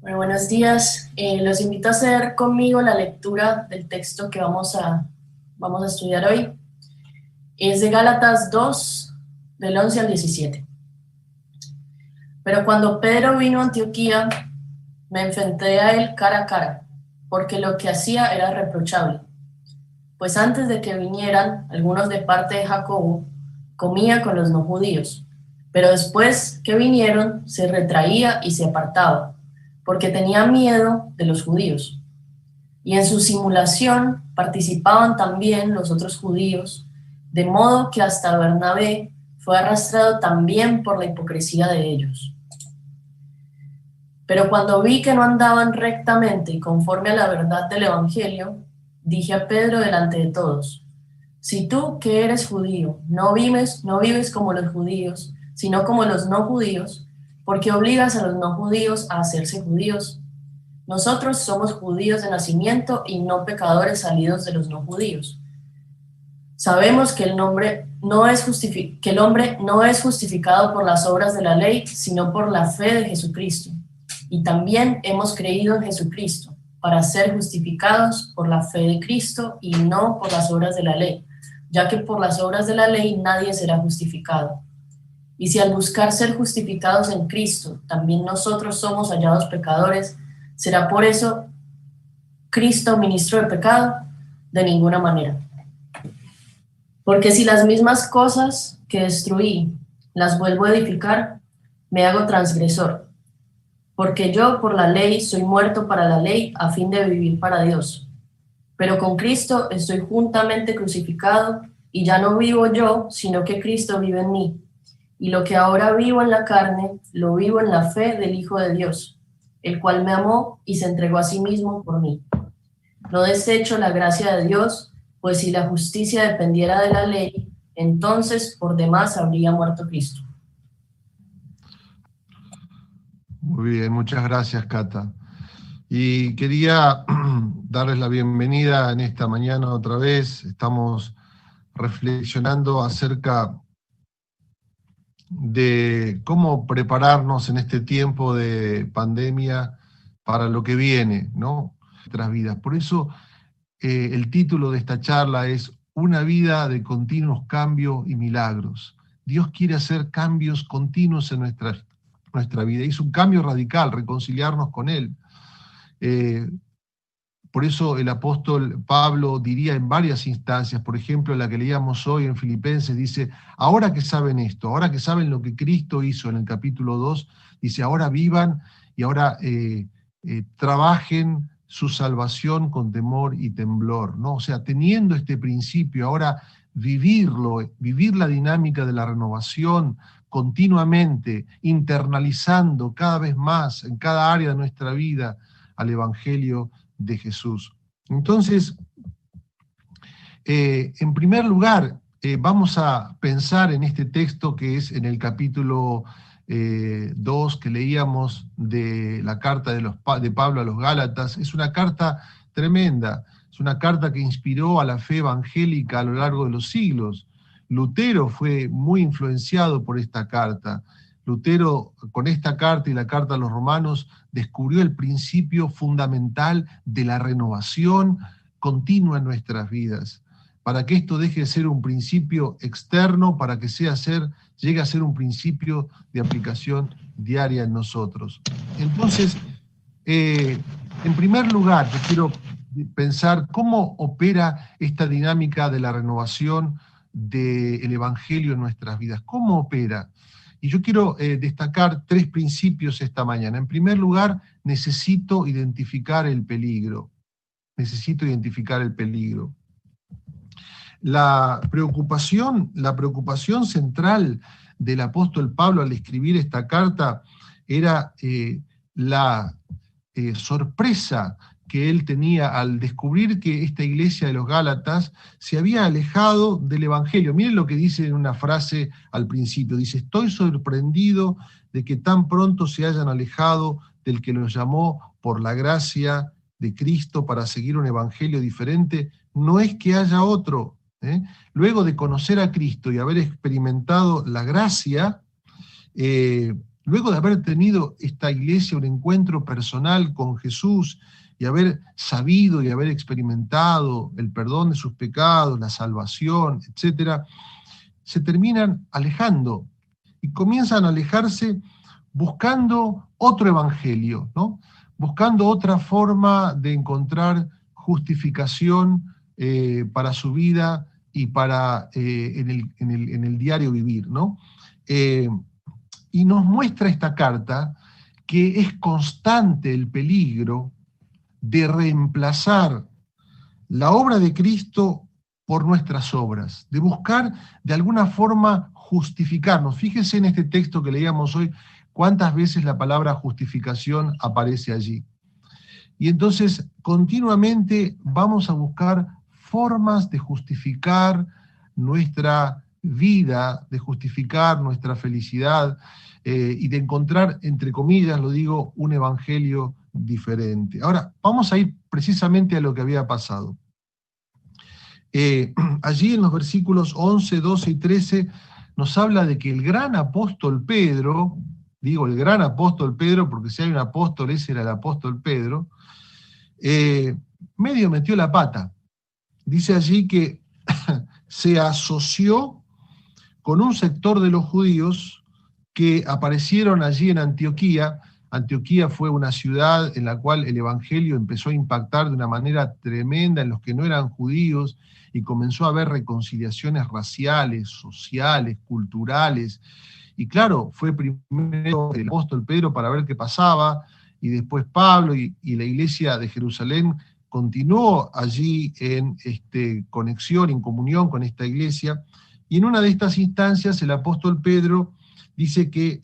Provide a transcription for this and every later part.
Bueno, buenos días. Los invito a hacer conmigo la lectura del texto que vamos a estudiar hoy. Es de Gálatas 2, del 11 al 17. Pero cuando Pedro vino a Antioquía, me enfrenté a él cara a cara, porque lo que hacía era reprochable. Pues antes de que vinieran algunos de parte de Jacobo, comía con los no judíos, pero después que vinieron, se retraía y se apartaba, porque tenía miedo de los judíos. Y en su simulación participaban también los otros judíos, de modo que hasta Bernabé fue arrastrado también por la hipocresía de ellos. Pero cuando vi que no andaban rectamente y conforme a la verdad del Evangelio, dije a Pedro delante de todos: si tú, que eres judío, no vives como los judíos, sino como los no judíos, ¿por qué obligas a los no judíos a hacerse judíos? Nosotros somos judíos de nacimiento y no pecadores salidos de los no judíos. Sabemos que el hombre no es justificado por las obras de la ley, sino por la fe de Jesucristo. Y también hemos creído en Jesucristo, para ser justificados por la fe de Cristo y no por las obras de la ley, ya que por las obras de la ley nadie será justificado. Y si al buscar ser justificados en Cristo, también nosotros somos hallados pecadores, ¿será por eso Cristo ministro de pecado? De ninguna manera. Porque si las mismas cosas que destruí las vuelvo a edificar, me hago transgresor. Porque yo por la ley soy muerto para la ley a fin de vivir para Dios. Pero con Cristo estoy juntamente crucificado y ya no vivo yo, sino que Cristo vive en mí. Y lo que ahora vivo en la carne, lo vivo en la fe del Hijo de Dios, el cual me amó y se entregó a sí mismo por mí. No desecho la gracia de Dios, pues si la justicia dependiera de la ley, entonces por demás habría muerto Cristo. Muy bien, muchas gracias, Cata. Y quería darles la bienvenida en esta mañana otra vez. Estamos reflexionando acerca de cómo prepararnos en este tiempo de pandemia para lo que viene, ¿no? Nuestras vidas. Por eso el título de esta charla es Una vida de continuos cambios y milagros. Dios quiere hacer cambios continuos en nuestra vida. Hizo un cambio radical, reconciliarnos con Él. Por eso el apóstol Pablo diría en varias instancias, por ejemplo, la que leíamos hoy en Filipenses, dice: ahora que saben esto, ahora que saben lo que Cristo hizo en el capítulo 2, dice: ahora vivan y ahora trabajen su salvación con temor y temblor, ¿no? O sea, teniendo este principio, ahora vivirlo, vivir la dinámica de la renovación continuamente, internalizando cada vez más en cada área de nuestra vida al Evangelio de Jesús. Entonces, en primer lugar, vamos a pensar en este texto que es en el capítulo 2 que leíamos de la carta de Pablo a los Gálatas. Es una carta tremenda, es una carta que inspiró a la fe evangélica a lo largo de los siglos. Lutero fue muy influenciado por esta carta. Lutero, con esta carta y la carta a los romanos, descubrió el principio fundamental de la renovación continua en nuestras vidas, para que esto deje de ser un principio externo, para que llegue a ser un principio de aplicación diaria en nosotros. Entonces, en primer lugar, yo quiero pensar cómo opera esta dinámica de la renovación del Evangelio en nuestras vidas. ¿Cómo opera? Y yo quiero destacar 3 principios esta mañana. En primer lugar, necesito identificar el peligro. Necesito identificar el peligro. La preocupación central del apóstol Pablo al escribir esta carta era la sorpresa que él tenía al descubrir que esta iglesia de los Gálatas se había alejado del Evangelio. Miren lo que dice en una frase al principio. Dice: estoy sorprendido de que tan pronto se hayan alejado del que los llamó por la gracia de Cristo para seguir un evangelio diferente. No es que haya otro. Luego de conocer a Cristo y haber experimentado la gracia, luego de haber tenido esta iglesia un encuentro personal con Jesús y haber sabido y haber experimentado el perdón de sus pecados, la salvación, etc., se terminan alejando y comienzan a alejarse buscando otro evangelio, ¿no? Buscando otra forma de encontrar justificación para su vida y para en el diario vivir, ¿no? Y nos muestra esta carta que es constante el peligro de reemplazar la obra de Cristo por nuestras obras, de buscar de alguna forma justificarnos. Fíjense en este texto que leíamos hoy, cuántas veces la palabra justificación aparece allí. Y entonces continuamente vamos a buscar formas de justificar nuestra vida, de justificar nuestra felicidad y de encontrar, entre comillas, lo digo, un evangelio diferente. Ahora, vamos a ir precisamente a lo que había pasado. Allí en los versículos 11, 12 y 13 nos habla de que el gran apóstol Pedro, digo el gran apóstol Pedro porque si hay un apóstol ese era el apóstol Pedro, medio metió la pata. Dice allí que se asoció con un sector de los judíos que aparecieron allí en Antioquía. Antioquía fue una ciudad en la cual el evangelio empezó a impactar de una manera tremenda en los que no eran judíos y comenzó a haber reconciliaciones raciales, sociales, culturales. Y claro, fue primero el apóstol Pedro para ver qué pasaba, y después Pablo y la iglesia de Jerusalén continuó allí en conexión, en comunión con esta iglesia, y en una de estas instancias el apóstol Pedro dice que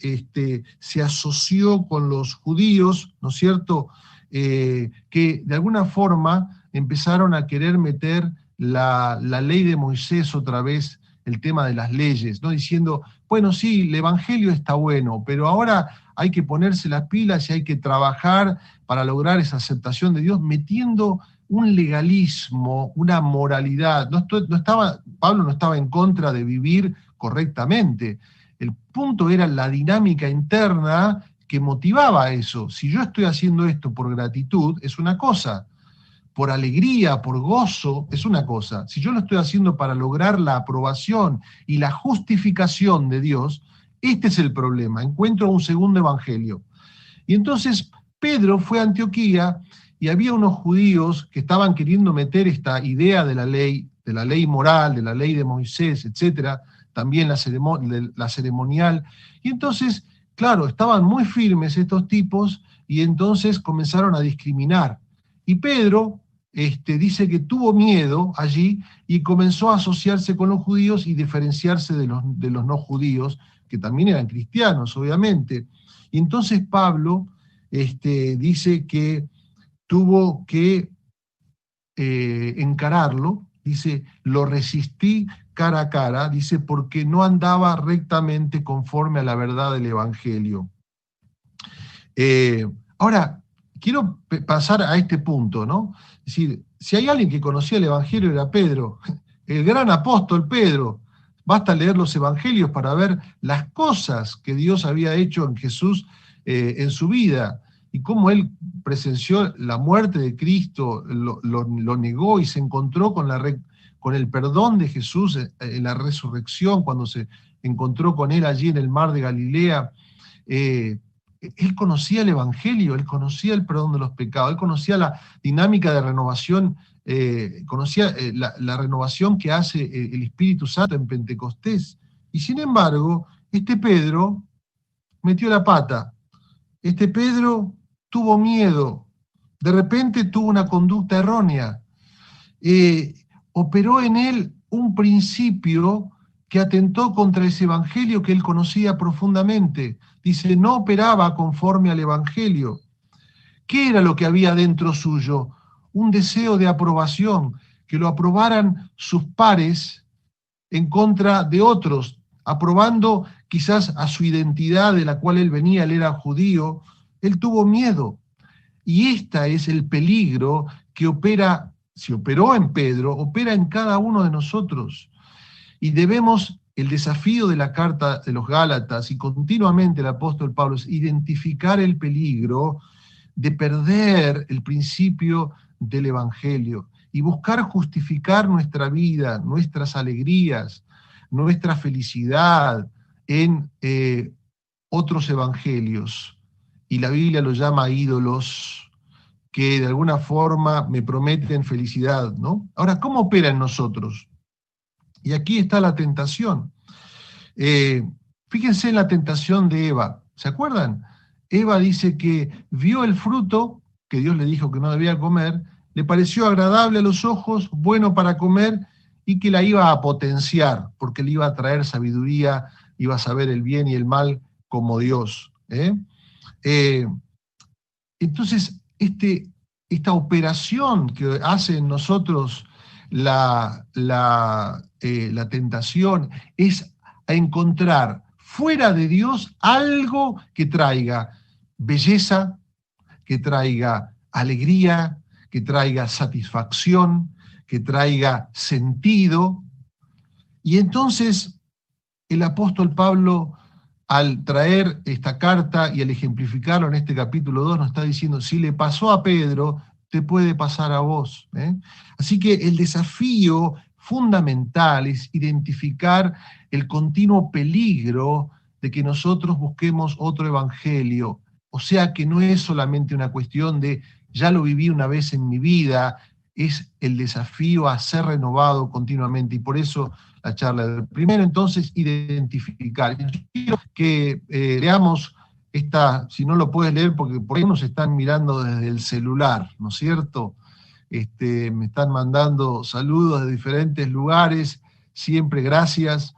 se asoció con los judíos, ¿no es cierto?, que de alguna forma empezaron a querer meter la ley de Moisés otra vez, el tema de las leyes, ¿no? Diciendo, bueno, sí, el evangelio está bueno, pero ahora hay que ponerse las pilas y hay que trabajar para lograr esa aceptación de Dios, metiendo un legalismo, una moralidad. Pablo no estaba en contra de vivir correctamente. El punto era la dinámica interna que motivaba eso. Si yo estoy haciendo esto por gratitud, es una cosa. Por alegría, por gozo, es una cosa. Si yo lo estoy haciendo para lograr la aprobación y la justificación de Dios, este es el problema. Encuentro un segundo evangelio. Y entonces Pedro fue a Antioquía y había unos judíos que estaban queriendo meter esta idea de la ley moral, de la ley de Moisés, etcétera, también la ceremonial. Y entonces, claro, estaban muy firmes estos tipos y entonces comenzaron a discriminar. Y Pedro dice que tuvo miedo allí y comenzó a asociarse con los judíos y diferenciarse de los no judíos, que también eran cristianos, obviamente. Y entonces Pablo dice que tuvo que encararlo, dice, lo resistí cara a cara, dice, porque no andaba rectamente conforme a la verdad del Evangelio. Ahora, quiero pasar a este punto, ¿no? Es decir, si hay alguien que conocía el Evangelio era Pedro, el gran apóstol Pedro. Basta leer los Evangelios para ver las cosas que Dios había hecho en Jesús en su vida y cómo él presenció la muerte de Cristo, lo negó y se encontró con el perdón de Jesús en la resurrección, cuando se encontró con él allí en el mar de Galilea. Él conocía el Evangelio, él conocía el perdón de los pecados, él conocía la dinámica de renovación, conocía la renovación que hace el Espíritu Santo en Pentecostés. Y sin embargo, este Pedro metió la pata. Este Pedro tuvo miedo, de repente tuvo una conducta errónea. Operó en él un principio que atentó contra ese evangelio que él conocía profundamente. Dice, no operaba conforme al evangelio. ¿Qué era lo que había dentro suyo? Un deseo de aprobación, que lo aprobaran sus pares en contra de otros, aprobando quizás a su identidad de la cual él venía, él era judío. Él tuvo miedo. Y este es el peligro que opera, si operó en Pedro, opera en cada uno de nosotros. Y debemos el desafío de la carta de los Gálatas, y continuamente el apóstol Pablo, es identificar el peligro de perder el principio del Evangelio y buscar justificar nuestra vida, nuestras alegrías, nuestra felicidad en otros evangelios. Y la Biblia lo llama ídolos, que de alguna forma me prometen felicidad, ¿no? Ahora, ¿cómo opera en nosotros? Y aquí está la tentación. Fíjense en la tentación de Eva. ¿Se acuerdan? Eva dice que vio el fruto que Dios le dijo que no debía comer, le pareció agradable a los ojos, bueno para comer, y que la iba a potenciar, porque le iba a traer sabiduría, iba a saber el bien y el mal como Dios. Entonces, esta operación que hace en nosotros la tentación es a encontrar fuera de Dios algo que traiga belleza, que traiga alegría, que traiga satisfacción, que traiga sentido. Y entonces el apóstol Pablo, al traer esta carta y al ejemplificarlo en este capítulo 2, nos está diciendo, si le pasó a Pedro, te puede pasar a vos. Así que el desafío fundamental es identificar el continuo peligro de que nosotros busquemos otro evangelio. O sea que no es solamente una cuestión de, ya lo viví una vez en mi vida, es el desafío a ser renovado continuamente, y por eso la charla. Primero, entonces, identificar. Quiero que leamos esta, si no lo puedes leer, porque por ahí nos están mirando desde el celular, ¿no es cierto? Me están mandando saludos de diferentes lugares, siempre gracias,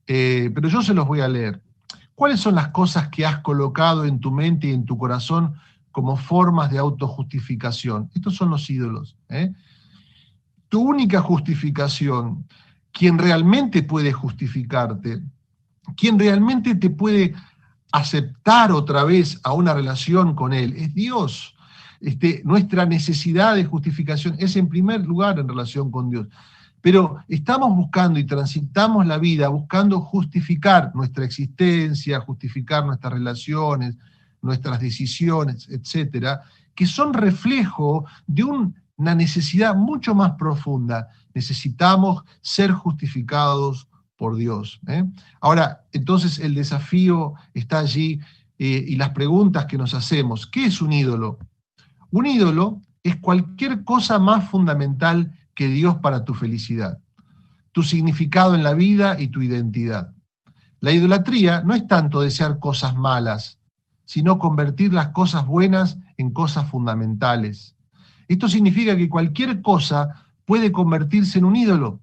pero yo se los voy a leer. ¿Cuáles son las cosas que has colocado en tu mente y en tu corazón como formas de autojustificación? Estos son los ídolos. Tu única justificación, quien realmente puede justificarte, quien realmente te puede aceptar otra vez a una relación con Él, es Dios. Nuestra necesidad de justificación es en primer lugar en relación con Dios. Pero estamos buscando y transitamos la vida buscando justificar nuestra existencia, justificar nuestras relaciones, nuestras decisiones, etcétera, que son reflejo de una necesidad mucho más profunda. Necesitamos ser justificados por Dios. Ahora, entonces el desafío está allí, y las preguntas que nos hacemos. ¿Qué es un ídolo? Un ídolo es cualquier cosa más fundamental que Dios para tu felicidad, tu significado en la vida y tu identidad. La idolatría no es tanto desear cosas malas, sino convertir las cosas buenas en cosas fundamentales. Esto significa que cualquier cosa puede convertirse en un ídolo,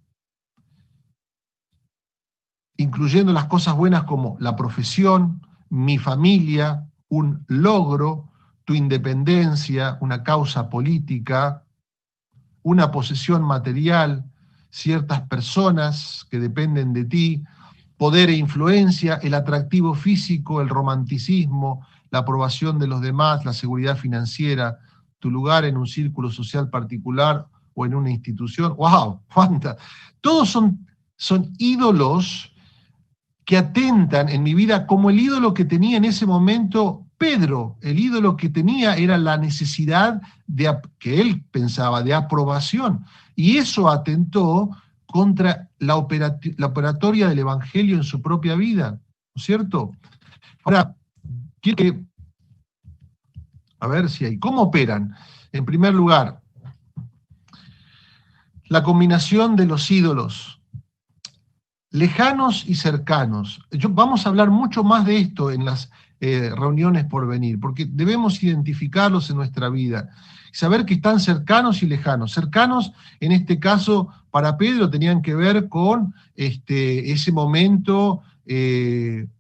incluyendo las cosas buenas como la profesión, mi familia, un logro, tu independencia, una causa política, una posesión material, ciertas personas que dependen de ti, poder e influencia, el atractivo físico, el romanticismo, la aprobación de los demás, la seguridad financiera, tu lugar en un círculo social particular o en una institución. ¡Wow! ¡Cuánta! Todos son ídolos que atentan en mi vida, como el ídolo que tenía en ese momento Pedro. El ídolo que tenía era la necesidad que él pensaba de aprobación, y eso atentó contra la operatoria del Evangelio en su propia vida, ¿no es cierto? Ahora, quiero que, a ver si hay, ¿cómo operan? En primer lugar, la combinación de los ídolos, lejanos y cercanos. Vamos a hablar mucho más de esto en las reuniones por venir, porque debemos identificarlos en nuestra vida, saber que están cercanos y lejanos. Cercanos, en este caso, para Pedro, tenían que ver con ese momento,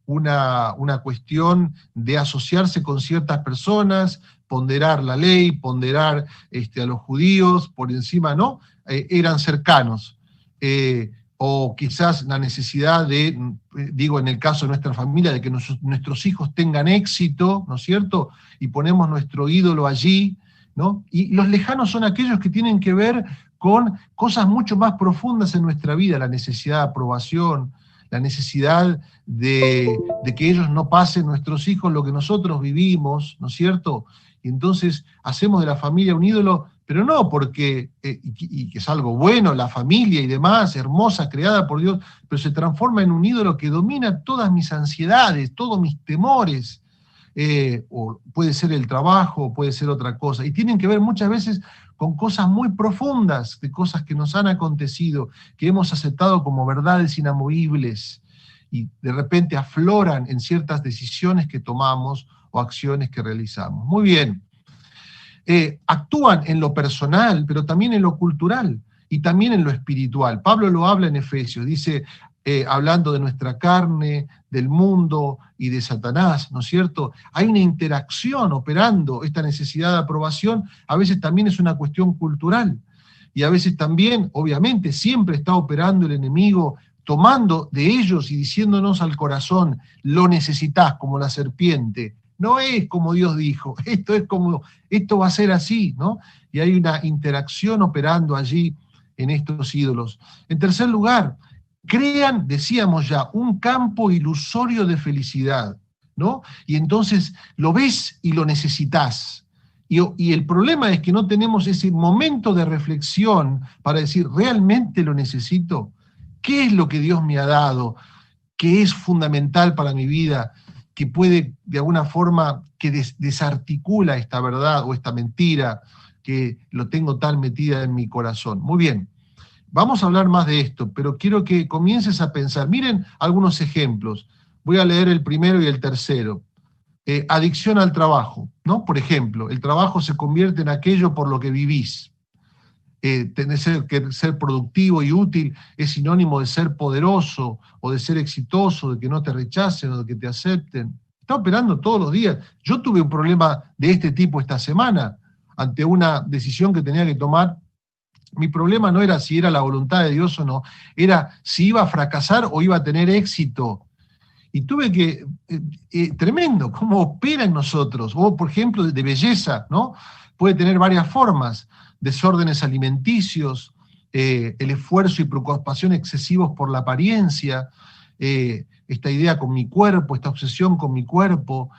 una cuestión de asociarse con ciertas personas, ponderar la ley, ponderar a los judíos, por encima, ¿no? Eran cercanos. O quizás la necesidad de, digo en el caso de nuestra familia, de que nuestros hijos tengan éxito, ¿no es cierto? Y ponemos nuestro ídolo allí, ¿no? Y los lejanos son aquellos que tienen que ver con cosas mucho más profundas en nuestra vida, la necesidad de aprobación, la necesidad de que ellos no pasen, nuestros hijos, lo que nosotros vivimos, ¿no es cierto? Y entonces hacemos de la familia un ídolo, pero no porque, y que es algo bueno, la familia y demás, hermosa, creada por Dios, pero se transforma en un ídolo que domina todas mis ansiedades, todos mis temores, o puede ser el trabajo, puede ser otra cosa, y tienen que ver muchas veces con cosas muy profundas, de cosas que nos han acontecido, que hemos aceptado como verdades inamovibles, y de repente afloran en ciertas decisiones que tomamos o acciones que realizamos. Muy bien. Actúan en lo personal, pero también en lo cultural y también en lo espiritual. Pablo lo habla en Efesios, dice, hablando de nuestra carne, del mundo y de Satanás, ¿no es cierto? Hay una interacción operando, esta necesidad de aprobación a veces también es una cuestión cultural, y a veces también, obviamente, siempre está operando el enemigo, tomando de ellos y diciéndonos al corazón, lo necesitás, como la serpiente. No es como Dios dijo, esto va a ser así, ¿no? Y hay una interacción operando allí en estos ídolos. En tercer lugar, crean, decíamos ya, un campo ilusorio de felicidad, ¿no? Y entonces lo ves y lo necesitas. Y el problema es que no tenemos ese momento de reflexión para decir, ¿realmente lo necesito? ¿Qué es lo que Dios me ha dado? ¿Qué es fundamental para mi vida? Que puede, de alguna forma, que desarticula esta verdad o esta mentira que lo tengo tan metida en mi corazón. Muy bien, vamos a hablar más de esto, pero quiero que comiences a pensar. Miren algunos ejemplos. Voy a leer el primero y el tercero. Adicción al trabajo, ¿no? Por ejemplo, el trabajo se convierte en aquello por lo que vivís. Tener que ser productivo y útil es sinónimo de ser poderoso o de ser exitoso, de que no te rechacen o de que te acepten. Está operando todos los días. Yo tuve un problema de este tipo esta semana ante una decisión que tenía que tomar. Mi problema no era si era la voluntad de Dios o no, era si iba a fracasar o iba a tener éxito. Y tuve que, tremendo, cómo opera en nosotros. O, por ejemplo, de belleza, ¿no? Puede tener varias formas. Desórdenes alimenticios, el esfuerzo y preocupación excesivos por la apariencia, esta idea con mi cuerpo, esta obsesión con mi cuerpo,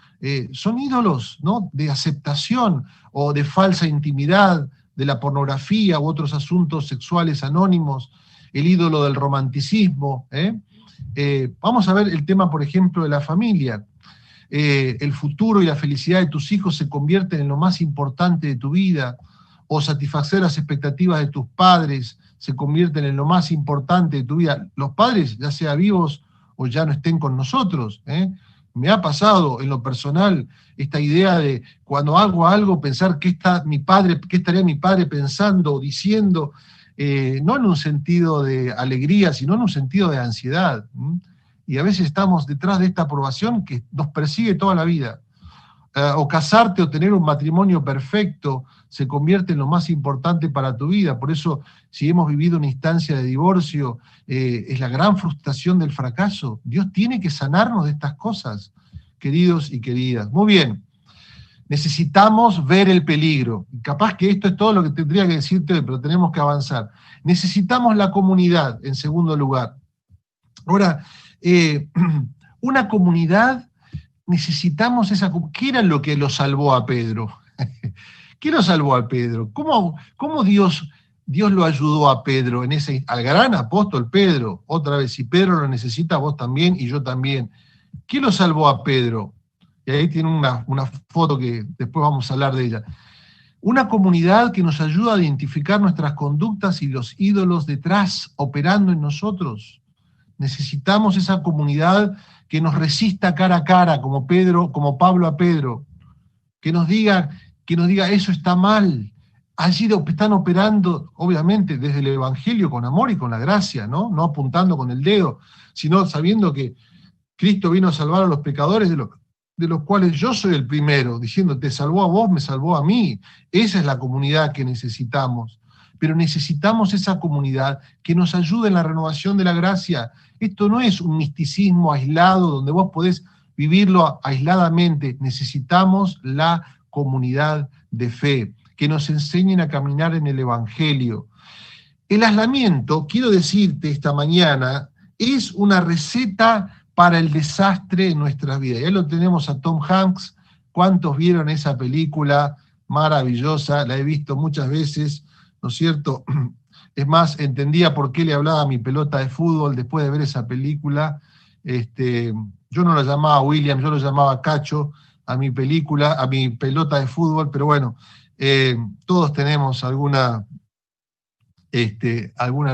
son ídolos, ¿no? De aceptación o de falsa intimidad, de la pornografía u otros asuntos sexuales anónimos, el ídolo del romanticismo. Vamos a ver el tema, por ejemplo, de la familia. El futuro y la felicidad de tus hijos se convierten en lo más importante de tu vida, o satisfacer las expectativas de tus padres se convierten en lo más importante de tu vida. Los padres, ya sea vivos o ya no estén con nosotros, Me ha pasado en lo personal esta idea de cuando hago algo pensar qué estaría mi padre pensando o diciendo, no en un sentido de alegría, sino en un sentido de ansiedad. Y a veces estamos detrás de esta aprobación que nos persigue toda la vida. O casarte o tener un matrimonio perfecto se convierte en lo más importante para tu vida. Por eso, si hemos vivido una instancia de divorcio, es la gran frustración del fracaso. Dios tiene que sanarnos de estas cosas, queridos y queridas. Muy bien, necesitamos ver el peligro. Capaz que esto es todo lo que tendría que decirte, pero tenemos que avanzar. Necesitamos la comunidad, en segundo lugar. Ahora, una comunidad, necesitamos esa... ¿Qué era lo que lo salvó a Pedro? ¿Qué lo salvó a Pedro? ¿Cómo Dios lo ayudó a Pedro, al gran apóstol Pedro? Otra vez, si Pedro lo necesita, vos también y yo también. ¿Qué lo salvó a Pedro? Y ahí tiene una foto que después vamos a hablar de ella. Una comunidad que nos ayuda a identificar nuestras conductas y los ídolos detrás, operando en nosotros. Necesitamos esa comunidad que nos resista cara a cara, como Pablo a Pedro, que nos diga eso está mal. Allí están operando, obviamente, desde el Evangelio con amor y con la gracia, ¿no? No apuntando con el dedo, sino sabiendo que Cristo vino a salvar a los pecadores, de los cuales yo soy el primero, diciendo, te salvó a vos, me salvó a mí. Esa es la comunidad que necesitamos. Pero necesitamos esa comunidad que nos ayude en la renovación de la gracia. Esto no es un misticismo aislado donde vos podés vivirlo aisladamente. Necesitamos la comunidad de fe, que nos enseñen a caminar en el Evangelio. El aislamiento, quiero decirte esta mañana, es una receta para el desastre en nuestras vidas. Ya lo tenemos a Tom Hanks. ¿Cuántos vieron esa película maravillosa? La he visto muchas veces, ¿no es cierto? Es más, entendía por qué le hablaba a mi pelota de fútbol después de ver esa película. Yo no lo llamaba William, yo lo llamaba Cacho a mi película, a mi pelota de fútbol, pero bueno, todos tenemos alguna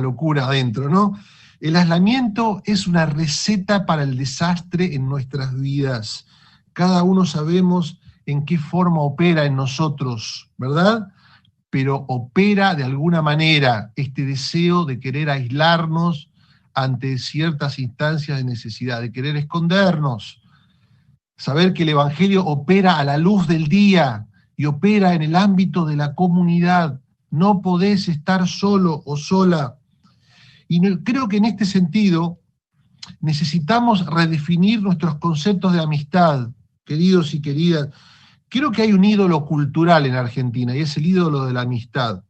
locura adentro, ¿no? El aislamiento es una receta para el desastre en nuestras vidas. Cada uno sabemos en qué forma opera en nosotros, ¿verdad? Pero opera de alguna manera este deseo de querer aislarnos ante ciertas instancias de necesidad, de querer escondernos. Saber que el Evangelio opera a la luz del día y opera en el ámbito de la comunidad. No podés estar solo o sola. Y creo que en este sentido necesitamos redefinir nuestros conceptos de amistad, queridos y queridas. Creo que hay un ídolo cultural en Argentina, y es el ídolo de la amistad,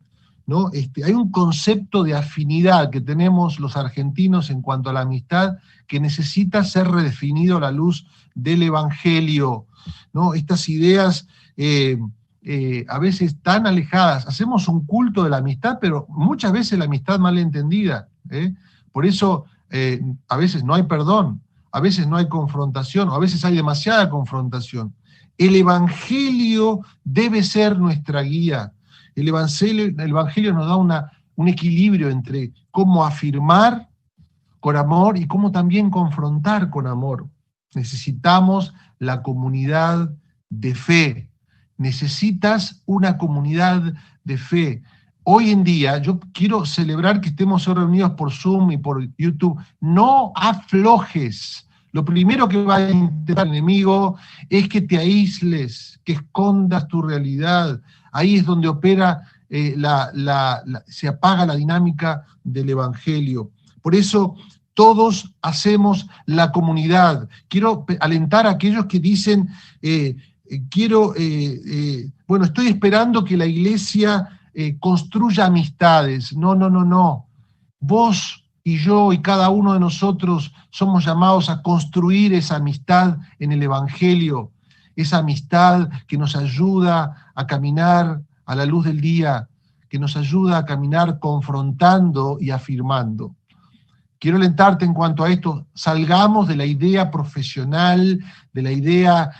¿no? Hay un concepto de afinidad que tenemos los argentinos en cuanto a la amistad que necesita ser redefinido a la luz del Evangelio, ¿no? Estas ideas a veces tan alejadas. Hacemos un culto de la amistad, pero muchas veces la amistad mal entendida. Por eso a veces no hay perdón, a veces no hay confrontación, o a veces hay demasiada confrontación. El Evangelio debe ser nuestra guía. El Evangelio nos da un equilibrio entre cómo afirmar con amor y cómo también confrontar con amor. Necesitamos la comunidad de fe. Necesitas una comunidad de fe. Hoy en día, yo quiero celebrar que estemos reunidos por Zoom y por YouTube. No aflojes. Lo primero que va a intentar el enemigo es que te aísles, que escondas tu realidad. Ahí es donde opera, se apaga la dinámica del Evangelio. Por eso todos hacemos la comunidad. Quiero alentar a aquellos que dicen, estoy esperando que la iglesia construya amistades. No. Vos y yo y cada uno de nosotros somos llamados a construir esa amistad en el Evangelio, esa amistad que nos ayuda a caminar a la luz del día, que nos ayuda a caminar confrontando y afirmando. Quiero alentarte en cuanto a esto, salgamos de la idea profesional, de la idea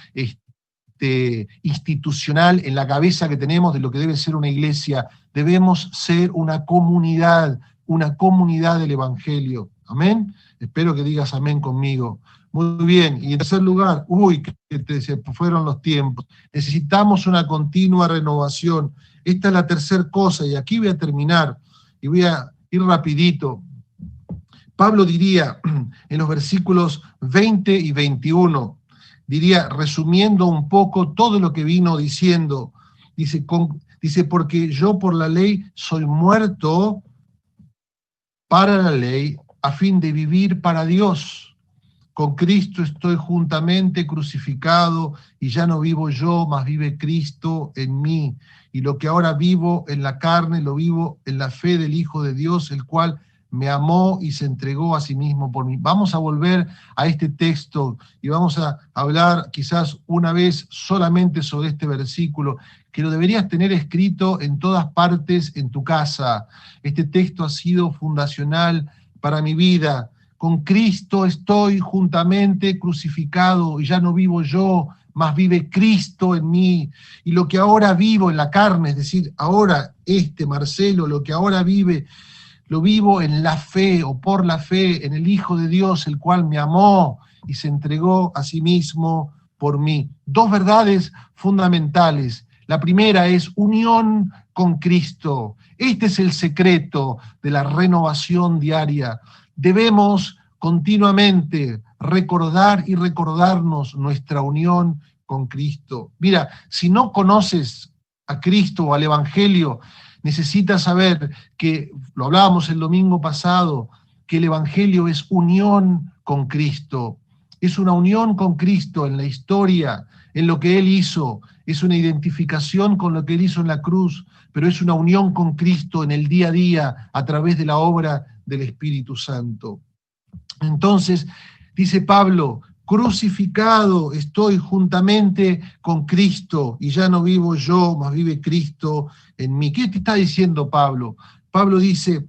institucional en la cabeza que tenemos de lo que debe ser una iglesia. Debemos ser una comunidad del Evangelio. ¿Amén? Espero que digas amén conmigo. Muy bien. Y en tercer lugar, se fueron los tiempos. Necesitamos una continua renovación. Esta es la tercera cosa, y aquí voy a terminar, y voy a ir rapidito. Pablo diría en los versículos 20 y 21, diría, resumiendo un poco todo lo que vino diciendo, dice, porque yo por la ley soy muerto para la ley, a fin de vivir para Dios. Con Cristo estoy juntamente crucificado, y ya no vivo yo, mas vive Cristo en mí. Y lo que ahora vivo en la carne, lo vivo en la fe del Hijo de Dios, el cual me amó y se entregó a sí mismo por mí. Vamos a volver a este texto y vamos a hablar quizás una vez solamente sobre este versículo, que lo deberías tener escrito en todas partes en tu casa. Este texto ha sido fundacional para mi vida. Con Cristo estoy juntamente crucificado, y ya no vivo yo, mas vive Cristo en mí. Y lo que ahora vivo en la carne, es decir, ahora Marcelo, lo que ahora vive, lo vivo en la fe, o por la fe, en el Hijo de Dios, el cual me amó y se entregó a sí mismo por mí. Dos verdades fundamentales. La primera es unión con Cristo. Este es el secreto de la renovación diaria. Debemos continuamente recordar y recordarnos nuestra unión con Cristo. Mira, si no conoces a Cristo o al Evangelio, necesitas saber que, lo hablábamos el domingo pasado, que el Evangelio es unión con Cristo. Es una unión con Cristo en la historia, en lo que Él hizo. Es una identificación con lo que Él hizo en la cruz, pero es una unión con Cristo en el día a día a través de la obra del Espíritu Santo. Entonces, dice Pablo, crucificado estoy juntamente con Cristo, y ya no vivo yo, mas vive Cristo en mí. ¿Qué te está diciendo Pablo? Pablo dice,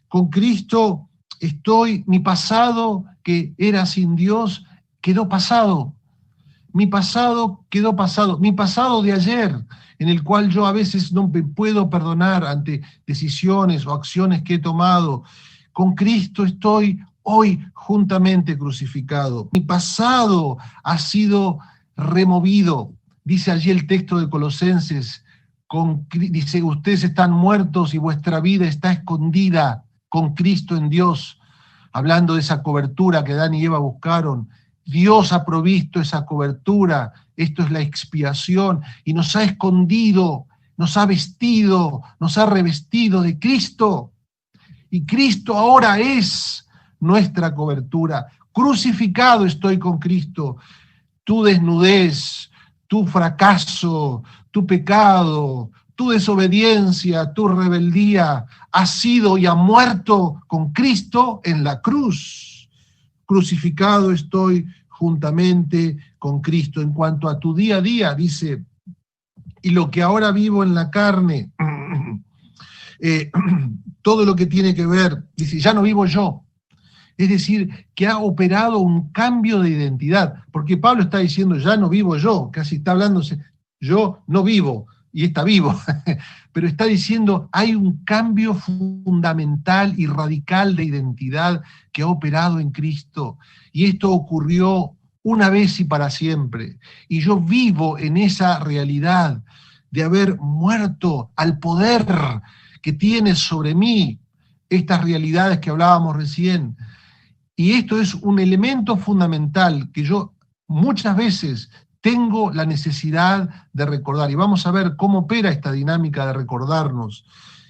con Cristo estoy, mi pasado que era sin Dios, quedó pasado. Mi pasado quedó pasado. Mi pasado de ayer, en el cual yo a veces no me puedo perdonar ante decisiones o acciones que he tomado. Con Cristo estoy hoy juntamente crucificado. Mi pasado ha sido removido. Dice allí el texto de Colosenses, dice, ustedes están muertos y vuestra vida está escondida con Cristo en Dios. Hablando de esa cobertura que Adán y Eva buscaron. Dios ha provisto esa cobertura, esto es la expiación, y nos ha escondido, nos ha vestido, nos ha revestido de Cristo. Y Cristo ahora es nuestra cobertura. Crucificado estoy con Cristo. Tu desnudez, tu fracaso, tu pecado, tu desobediencia, tu rebeldía, ha sido y ha muerto con Cristo en la cruz. Crucificado estoy juntamente con Cristo. En cuanto a tu día a día, dice, y lo que ahora vivo en la carne, todo lo que tiene que ver, dice, ya no vivo yo. Es decir, que ha operado un cambio de identidad, porque Pablo está diciendo, ya no vivo yo, casi está hablándose, yo no vivo, y está vivo, pero está diciendo, hay un cambio fundamental y radical de identidad que ha operado en Cristo, y esto ocurrió una vez y para siempre, y yo vivo en esa realidad de haber muerto al poder que tiene sobre mí estas realidades que hablábamos recién. Y esto es un elemento fundamental que yo muchas veces tengo la necesidad de recordar. Y vamos a ver cómo opera esta dinámica de recordarnos.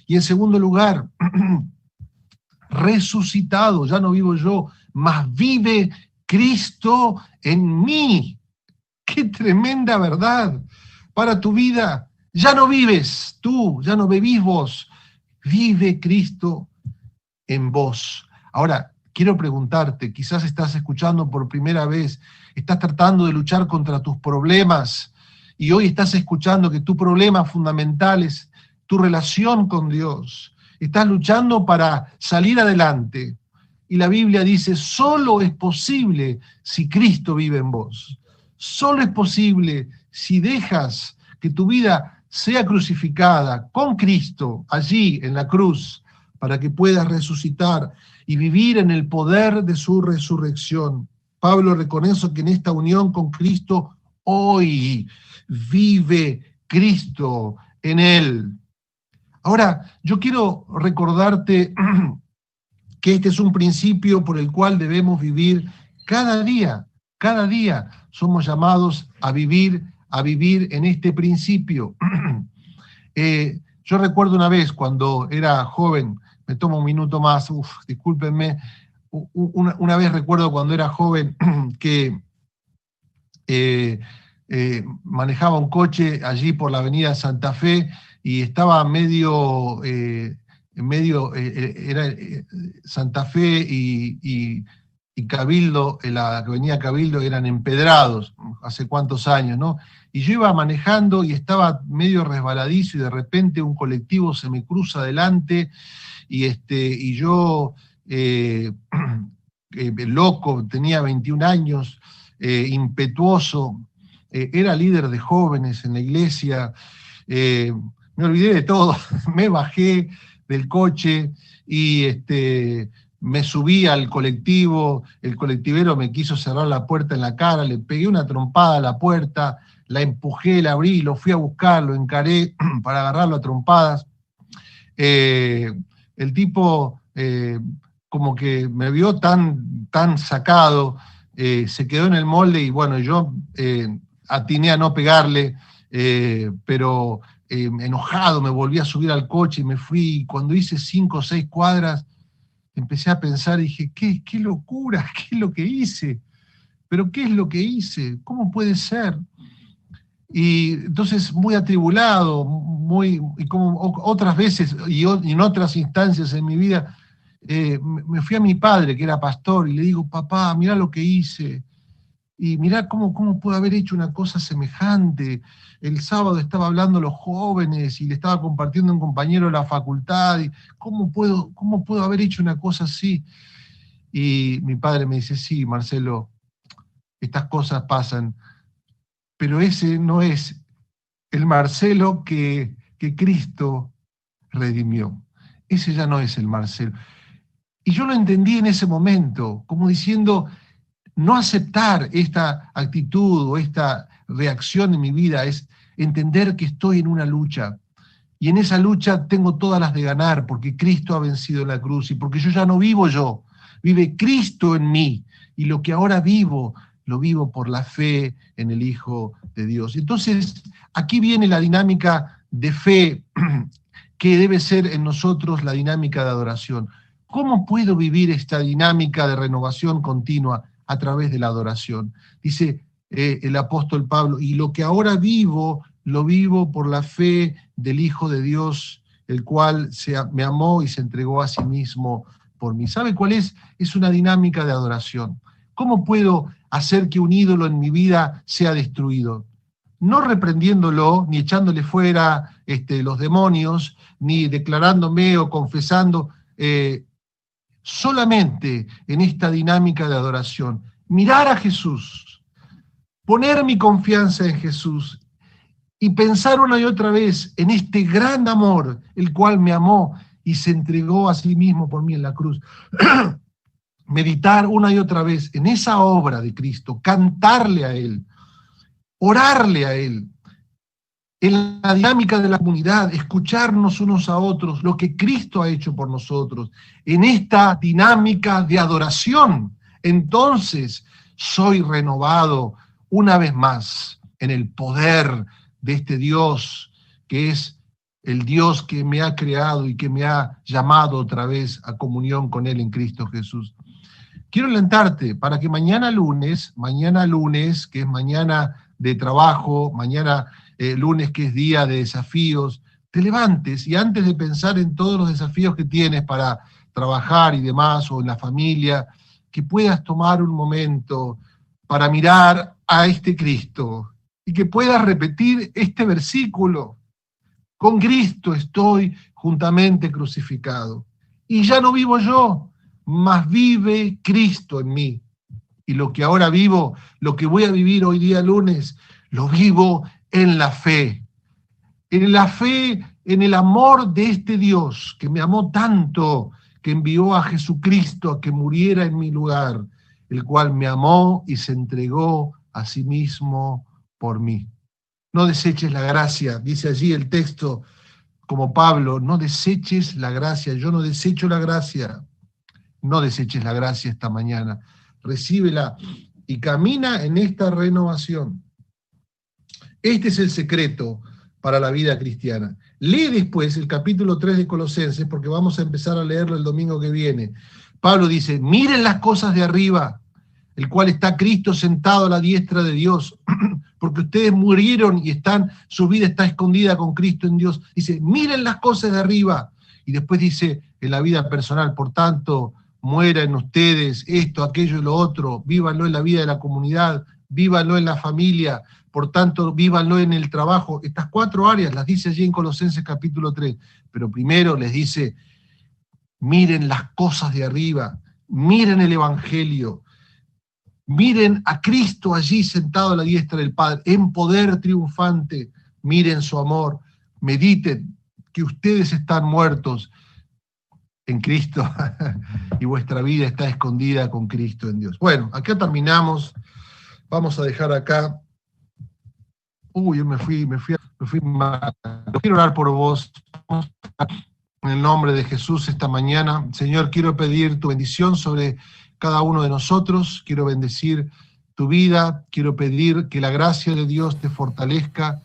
Y en segundo lugar, resucitado, ya no vivo yo, mas vive Cristo en mí. ¡Qué tremenda verdad para tu vida! Ya no vives tú, ya no vivís vos, vive Cristo en vos. Ahora, quiero preguntarte, quizás estás escuchando por primera vez, estás tratando de luchar contra tus problemas y hoy estás escuchando que tu problema fundamental es tu relación con Dios. Estás luchando para salir adelante y la Biblia dice, solo es posible si Cristo vive en vos. Solo es posible si dejas que tu vida sea crucificada con Cristo allí en la cruz para que puedas resucitar y vivir en el poder de su resurrección. Pablo reconoce que en esta unión con Cristo hoy vive Cristo en él. Ahora, yo quiero recordarte que este es un principio por el cual debemos vivir cada día. Cada día somos llamados a vivir en este principio. Yo recuerdo una vez cuando era joven, me tomo un minuto más, discúlpenme, una vez recuerdo cuando era joven que manejaba un coche allí por la avenida Santa Fe y estaba era Santa Fe y Cabildo, la avenida Cabildo eran empedrados, hace cuántos años, ¿no? Y yo iba manejando y estaba medio resbaladizo y de repente un colectivo se me cruza adelante y yo, loco, tenía 21 años, impetuoso, era líder de jóvenes en la iglesia, me olvidé de todo, me bajé del coche y me subí al colectivo, el colectivero me quiso cerrar la puerta en la cara, le pegué una trompada a la puerta, la empujé, la abrí, lo fui a buscar, lo encaré para agarrarlo a trompadas. El tipo como que me vio tan sacado, se quedó en el molde y bueno, yo atiné a no pegarle, pero enojado me volví a subir al coche y me fui. Y cuando hice 5 o 6 cuadras, empecé a pensar y dije, qué locura, qué es lo que hice, pero qué es lo que hice, cómo puede ser. Y entonces muy atribulado, y como otras veces y en otras instancias en mi vida, me fui a mi padre, que era pastor, y le digo, papá, mirá lo que hice, y mirá cómo puedo haber hecho una cosa semejante. El sábado estaba hablando a los jóvenes y le estaba compartiendo a un compañero de la facultad, y ¿cómo puedo haber hecho una cosa así? Y mi padre me dice, sí, Marcelo, estas cosas pasan, pero ese no es el Marcelo que Cristo redimió. Ese ya no es el Marcelo. Y yo lo entendí en ese momento, como diciendo, no aceptar esta actitud o esta reacción en mi vida es entender que estoy en una lucha. Y en esa lucha tengo todas las de ganar, porque Cristo ha vencido en la cruz y porque yo ya no vivo yo, vive Cristo en mí. Y lo que ahora vivo, lo vivo por la fe en el Hijo de Dios. Entonces, aquí viene la dinámica de fe que debe ser en nosotros la dinámica de adoración. ¿Cómo puedo vivir esta dinámica de renovación continua? A través de la adoración. Dice el apóstol Pablo, y lo que ahora vivo, lo vivo por la fe del Hijo de Dios, el cual me amó y se entregó a sí mismo por mí. ¿Sabe cuál es? Es una dinámica de adoración. ¿Cómo puedo hacer que un ídolo en mi vida sea destruido? No reprendiéndolo, ni echándole fuera los demonios, ni declarándome o confesando, solamente en esta dinámica de adoración, mirar a Jesús, poner mi confianza en Jesús y pensar una y otra vez en este gran amor, el cual me amó y se entregó a sí mismo por mí en la cruz. Meditar una y otra vez en esa obra de Cristo, cantarle a Él, orarle a Él, en la dinámica de la comunidad, escucharnos unos a otros, lo que Cristo ha hecho por nosotros, en esta dinámica de adoración, entonces soy renovado una vez más en el poder de este Dios, que es el Dios que me ha creado y que me ha llamado otra vez a comunión con Él en Cristo Jesús. Quiero alentarte para que mañana lunes, que es mañana de trabajo, mañana lunes que es día de desafíos, te levantes y antes de pensar en todos los desafíos que tienes para trabajar y demás, o en la familia, que puedas tomar un momento para mirar a este Cristo y que puedas repetir este versículo. Con Cristo estoy juntamente crucificado. Y ya no vivo yo, mas vive Cristo en mí. Y lo que ahora vivo, lo que voy a vivir hoy día lunes, lo vivo en la fe. En la fe, en el amor de este Dios que me amó tanto, que envió a Jesucristo a que muriera en mi lugar, el cual me amó y se entregó a sí mismo por mí. No deseches la gracia, dice allí el texto, como Pablo, no deseches la gracia, yo no desecho la gracia. No deseches la gracia esta mañana, recíbela y camina en esta renovación. Este es el secreto para la vida cristiana. Lee después el capítulo 3 de Colosenses, porque vamos a empezar a leerlo el domingo que viene. Pablo dice, miren las cosas de arriba, el cual está Cristo sentado a la diestra de Dios, porque ustedes murieron y su vida está escondida con Cristo en Dios. Dice, miren las cosas de arriba. Y después dice, en la vida personal, por tanto, muera en ustedes esto, aquello y lo otro, vívanlo en la vida de la comunidad, vívanlo en la familia, por tanto, vívanlo en el trabajo. Estas 4 áreas las dice allí en Colosenses capítulo 3, pero primero les dice, miren las cosas de arriba, miren el Evangelio, miren a Cristo allí sentado a la diestra del Padre, en poder triunfante, miren su amor, mediten que ustedes están muertos en Cristo y vuestra vida está escondida con Cristo en Dios. Bueno, acá terminamos, vamos a dejar acá. Yo me fui mal. Quiero orar por vos en el nombre de Jesús esta mañana. Señor, quiero pedir tu bendición sobre cada uno de nosotros, quiero bendecir tu vida, quiero pedir que la gracia de Dios te fortalezca,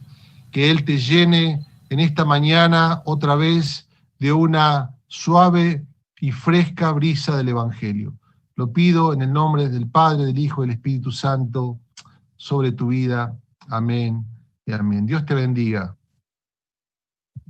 que Él te llene en esta mañana otra vez de una suave y fresca brisa del Evangelio. Lo pido en el nombre del Padre, del Hijo y del Espíritu Santo sobre tu vida. Amén y amén. Dios te bendiga.